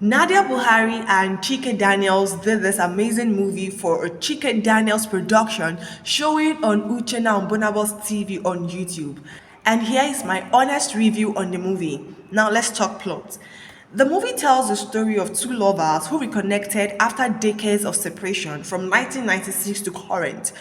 Nadia Buhari and Chike Daniels did this amazing movie for a Chike Daniels production showing on Uchenna on Bonabos TV on YouTube. And here is my honest review on the movie. Now let's talk plot. The movie tells the story of two lovers who reconnected after decades of separation from 1996 to current.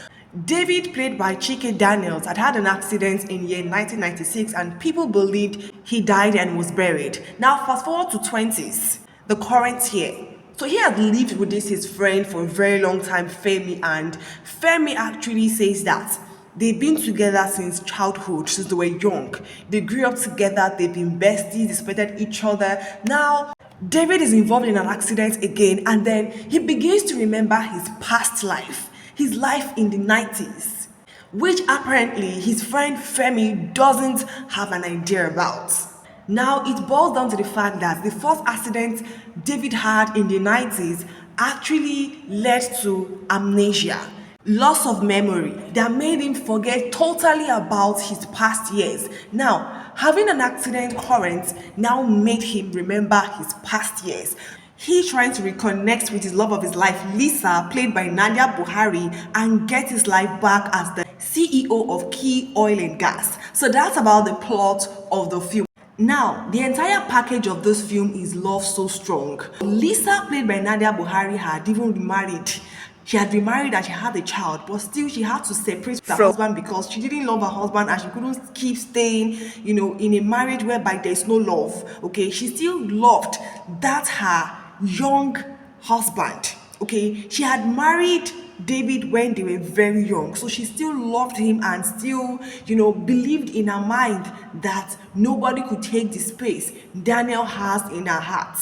David, played by Chike Daniels, had an accident in year 1996 and people believed he died and was buried. Now fast forward to 20s, the current year. So he had lived with his friend for a very long time, Femi, and Femi actually says that they've been together since childhood, since they were young. They grew up together, they've been besties, they supported each other. Now, David is involved in an accident again, and then he begins to remember his past life, his life in the 90s, which apparently his friend Femi doesn't have an idea about. Now, it boils down to the fact that the first accident David had in the 90s actually led to amnesia, loss of memory that made him forget totally about his past years. Now, having an accident current now made him remember his past years. He trying to reconnect with his love of his life, Lisa, played by Nadia Buhari, and get his life back as the CEO of Key Oil and Gas. So that's about the plot of the film. Now, the entire package of this film is love so strong. Lisa, played by Nadia Buhari, had even remarried. She had remarried and she had a child, but still she had to separate from her husband because she didn't love her husband and she couldn't keep staying, in a marriage whereby there's no love. Okay, she still loved that her young husband. Okay, she had married David when they were very young, so she still loved him and still, believed in her mind that nobody could take the space Daniel has in her heart.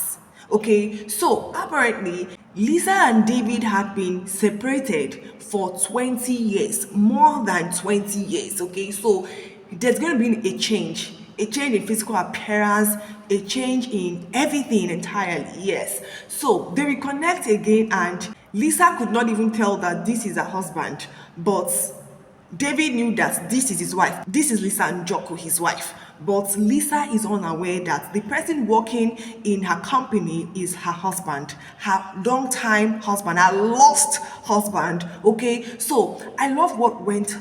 Okay, so apparently Lisa and David had been separated for 20 years, more than 20 years. Okay, so there's going to be a change in physical appearance, a change in everything entirely. Yes, so they reconnect again, and Lisa could not even tell that this is her husband, but David knew that this is his wife. This is Lisa Njoko, his wife. But Lisa is unaware that the person working in her company is her husband, her long-time husband, her lost husband. Okay, so I love what went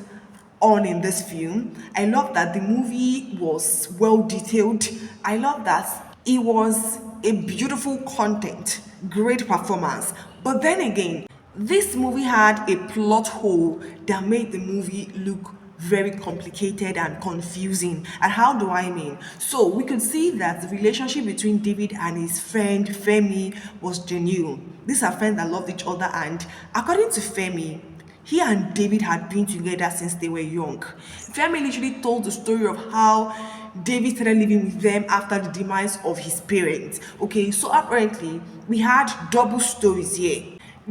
on in this film. I love that the movie was well detailed. I love that it was a beautiful content, great performance. But then again, this movie had a plot hole that made the movie look very complicated and confusing. And how do I mean? So we could see that the relationship between David and his friend Femi was genuine. These are friends that loved each other, and according to Femi, he and David had been together since they were young. Femi literally told the story of how David started living with them after the demise of his parents. Okay, so apparently we had double stories here.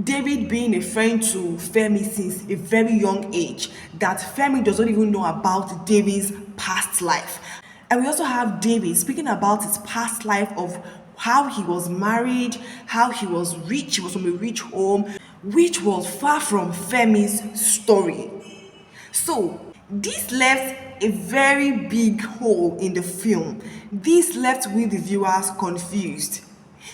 David being a friend to Femi since a very young age, that Femi does not even know about David's past life. And we also have David speaking about his past life of how he was married, how he was rich, he was from a rich home, which was far from Femi's story. So this left a very big hole in the film. This left with the viewers confused,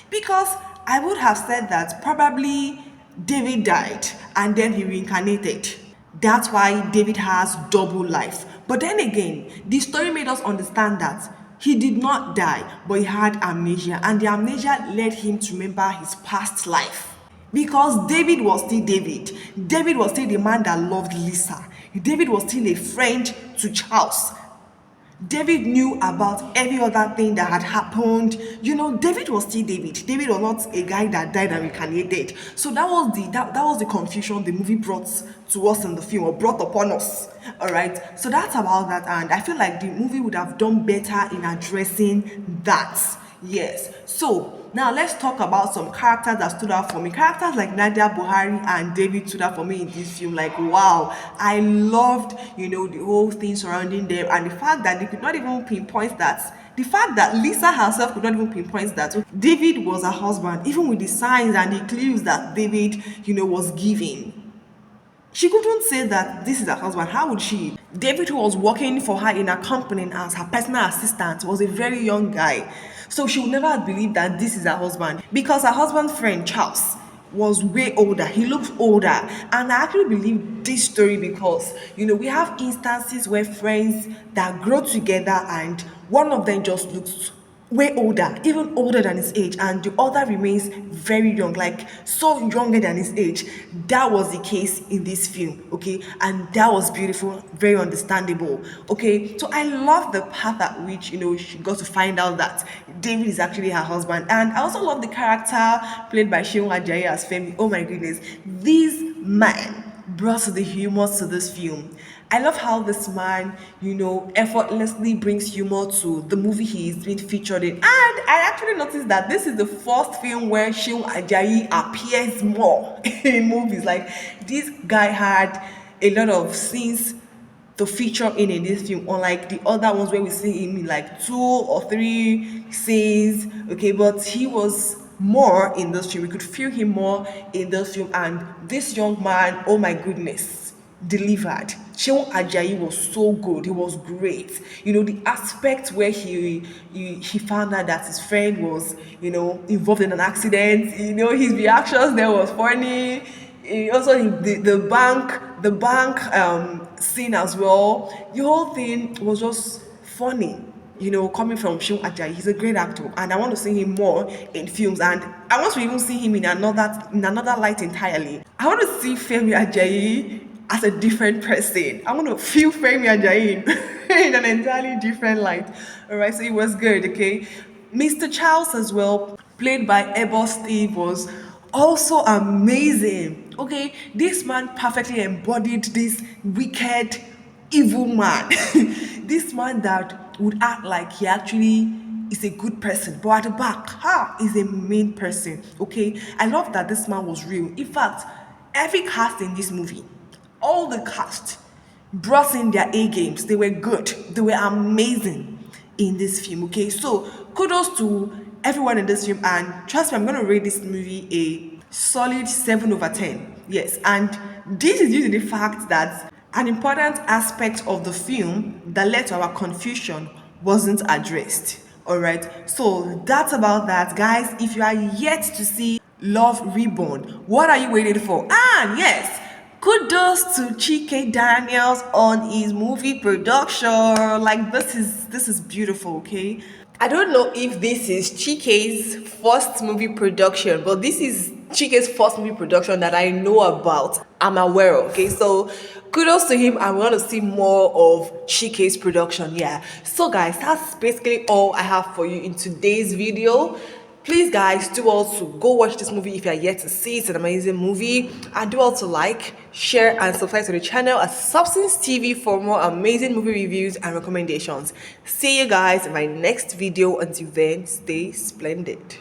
because I would have said that probably David died and then he reincarnated. That's why David has double life. But then again, the story made us understand that he did not die, but he had amnesia, and the amnesia led him to remember his past life. Because David was still David. David was still the man that loved Lisa. David was still a friend to Charles. David knew about every other thing that had happened. David was still David. David was not a guy that died and reincarnated. So that was the confusion the movie brought to us in the film, or brought upon us. All right. So that's about that, and I feel like the movie would have done better in addressing that. Yes. So now let's talk about some characters that stood out for me. Characters like Nadia Buhari and David stood out for me in this film. Like, wow, I loved, the whole thing surrounding them, and the fact that they could not even pinpoint that. The fact that Lisa herself could not even pinpoint that David was her husband, even with the signs and the clues that David, was giving. She couldn't say that this is her husband. How would she? David, who was working for her in her company as her personal assistant, was a very young guy. So she would never have believed that this is her husband. Because her husband's friend, Charles, was way older. He looked older. And I actually believe this story because, we have instances where friends that grow together and one of them just looks way older, even older than his age, and the other remains very young, like so younger than his age. That was the case in this film, okay, and that was beautiful, very understandable, okay. So I love the path at which she got to find out that David is actually her husband, and I also love the character played by Seun Ajayi as Femi. Oh my goodness, this man brought the humor to this film. I love how this man, effortlessly brings humor to the movie he's been featured in. And I actually noticed that this is the first film where Seun Ajayi appears more in movies. Like, this guy had a lot of scenes to feature in this film, unlike the other ones where we see him in like 2 or 3 scenes, okay, but he was more in this film. We could feel him more in this film, and this young man, oh my goodness, delivered. Seun Ajayi was so good. He was great. The aspect where he found out that his friend was, involved in an accident. His reactions there was funny. Also the bank scene as well. The whole thing was just funny. Coming from Seun Ajayi, he's a great actor, and I want to see him more in films. And I want to even see him in another light entirely. I want to see Femi Ajayi as a different person. I want to feel Femi Ajayi in an entirely different light. All right, so it was good. Okay, Mr. Charles as well, played by Ebo Steve, was also amazing. Okay, this man perfectly embodied this wicked, evil man. This man that would act like he actually is a good person, but at the back, is a mean person. Okay, I love that this man was real. In fact, every cast in this movie, all the cast brought in their A games. They were good. They were amazing in this film. Okay, so kudos to everyone in this film, and trust me, I'm gonna rate this movie a solid 7/10. Yes, and this is due to the fact that an important aspect of the film that led to our confusion wasn't addressed. All right, so that's about that, guys. If you are yet to see Love Reborn, what are you waiting for? And yes, kudos to Chike Daniels on his movie production. Like, this is beautiful, okay? I don't know if this is Chike's first movie production, but this is Chike's first movie production that I know about. I'm aware of. Okay, so kudos to him. I want to see more of Chike's production. Yeah. So guys, that's basically all I have for you in today's video. Please guys, do also go watch this movie if you are yet to see. It's an amazing movie. And do also like, share, and subscribe to the channel at Substance TV for more amazing movie reviews and recommendations. See you guys in my next video. Until then, stay splendid.